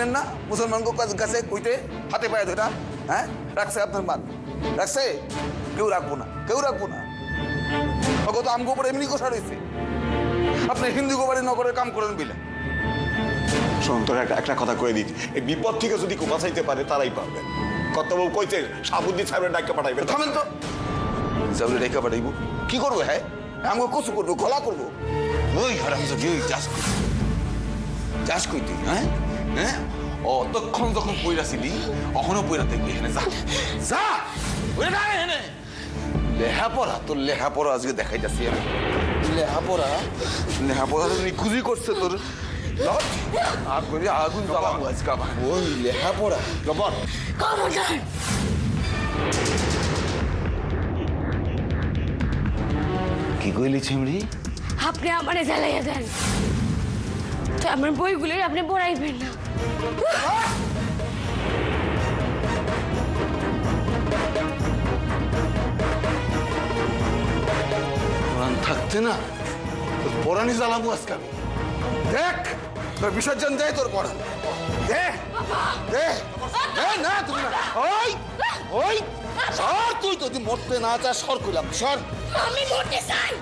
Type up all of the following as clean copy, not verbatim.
পাইলেন না মুসলমান কাছে কইতে হাতে পায়ে ধরা? হ্যাঁ, রাখছে আপনার মান? রাখছে? কেউ রাখবো না, কেউ রাখবো না। তো আমগো উপরে এমনি কষা রয়েছে। আপনি হিন্দু গোবাড়ি নগরের কাম করেন বিলে। শোন, তোর একটা কথা কয়ে দিচ্ছি, এই বিপদ থেকে যদি কেউ বাঁচাইতে পারে তারাই পারবে। কর্তাবাবু কইতে সাবুদ্দিন সাহেবের ডাক্কা পাঠাইবে। থামেন তো, সাবুদ্দিন ডাক্কা পাঠাইব? কি করবো? হ্যাঁ, আমগো কচু করবো, গলা করবো? ওই হারামজাদি, ওই যাস কই তুই? হ্যাঁ হ্যাঁ, অতক্ষণ যখন পইরাছিলি অখনও পইরা দেখবি। এখানে যা যা, এখানে লেহাপড়া, তোর লেহাপড়া আজকে দেখাইতেছি আমি। লেহাপড়া নিখুঁজি করছে তোর। আগুন জ্বালাবো আজকে আমার। ওই লেহাপড়া লবণ। কি কইলি ছিমড়ি? আপনি আমারে জ্বালাইয়া দেন, তো আমার বইগুলোর আপনি পড়াইবেন না। পরাণ থাকতে না তোর পরাণই জ্বালাবো আজকে আমি। দেখ তোর বিসর্জন দেয় তোর পরাণ। দে দে না, তুমি না। ওই ওই সর, তুই যদি মরতে না চাস সর কইলাম, সর। আমি মরতে চাই।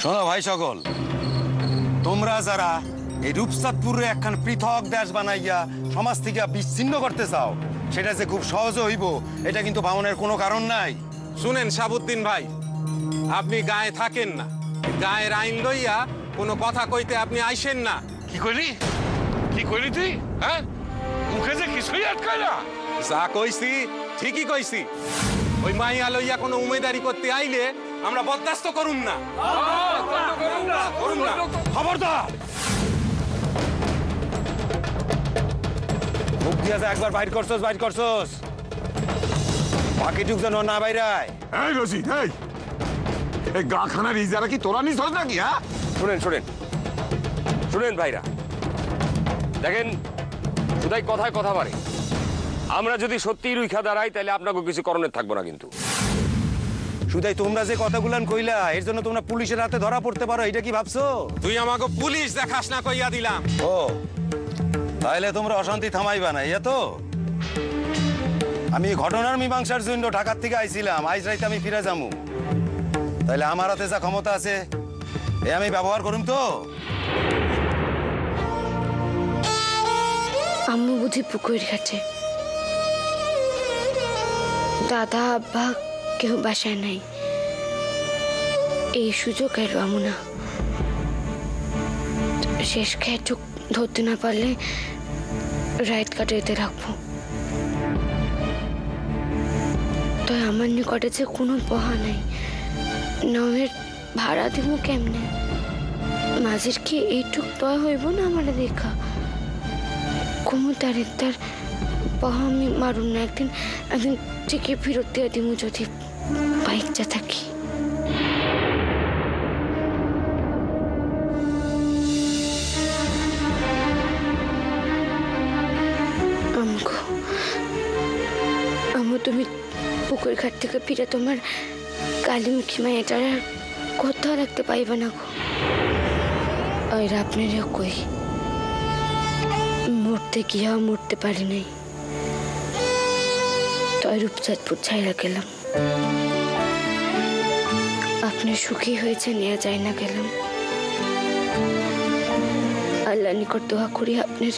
শোনো ভাই সকল, তোমরা যারা এই রূপচাঁদপুরে একখান পৃথক দেশ বানাইয়া সমাজ থেকে বিচ্ছিন্ন করতে চাও, সেটা যে খুব সহজে হইব এটা কিন্তু ভাবনের কোনো কারণ নাই। শুনেন সাবুদ্দিন ভাই, আপনি গায়ে থাকেন না, গায়ের আইন লইয়া কোনো কথা কইতে আপনি আইসেন না। কি কইলি? কি কইলি তুই? হ্যাঁ, মুখে যে কিছুই আটকায় না। যা কইছি ঠিকই কইছি। ওই মাইয়া লইয়া কোনো উমেদারি করতে আইলে আমরা বরদাস্ত করুম না। খবরদার! মুখ দিয়া যা একবার বাইর করছস, বাকিটুক যেন না বাইরায়। এই রশিদ, এই গা খানার ইজারা কি তোরা নিস নাকি? হ্যাঁ, শুনেন ভাইরা, দেখেন শুধাই কথায় কথা বাড়ে। আমরা যদি সত্যি রুইখা দাঁড়াই তাহলে আপনাকে কিছু করণের থাকবো না। কিন্তু শুধাই তোমরা যে কথাগুলান কইলা, এর জন্য তোমরা পুলিশের হাতে ধরা পড়তে পারো, এটা কি ভাবছো? তুই আমাকে পুলিশ দেখাস না কইয়া দিলাম। ও তাইলে তোমরা অশান্তি থামাইবা না, ইয়া তো? আমি ঘটনার মীমাংসার জন্য ঢাকার থেকে আইছিলাম, আইজ রাইতে আমি ফিরে যামু। তাইলে আমার হাতে যা ক্ষমতা আছে এ আমি ব্যবহার করুম তো। আম্মু বুঝি পুকুর ঘাটে, দাদা আব্বা কেউ বাসায় নাই। এই সুযোগ আর পাবো না। শেষ খেটুক ধরতে না পারলে রাইত কাটাইতে রাখবো। তাই আমার নিকটে যে কোনো পহা নাই, নামের ভাড়া দিব কেমনে? মাঝের কি এইটুক তয় হইব না আমার দেখা? কুমুতারের তার পহা আমি মারুন না। একদিন ঠিকই ফেরত দিয়ে দিব যদি বাইকটা থাকি। তুমি পুকুর ঘাট থেকে ফিরে তোমার কালিমুখী মায়েটার আর কোথাও রাখতে পাইবে না গো। আর আপনারও কই মরতে গিয়া মরতে পারি নাই, তাই রূপচাঁদপুর ছাইরা গেলাম। আপনি সুখী হয়েছে নিয়ে যায় না গেলাম। আল্লাহ নিকট দোয়া করি আপনার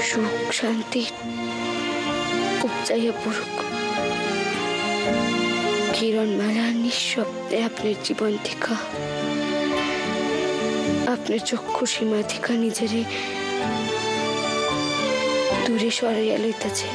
সুখ শান্তি উপচাইয়া পড়ুক। কিরণমালা নিঃশব্দে আপনার জীবন থেকে, আপনার চক্ষু সীমা থেকে নিজেরে দূরে সরাইয়া লইতেছে।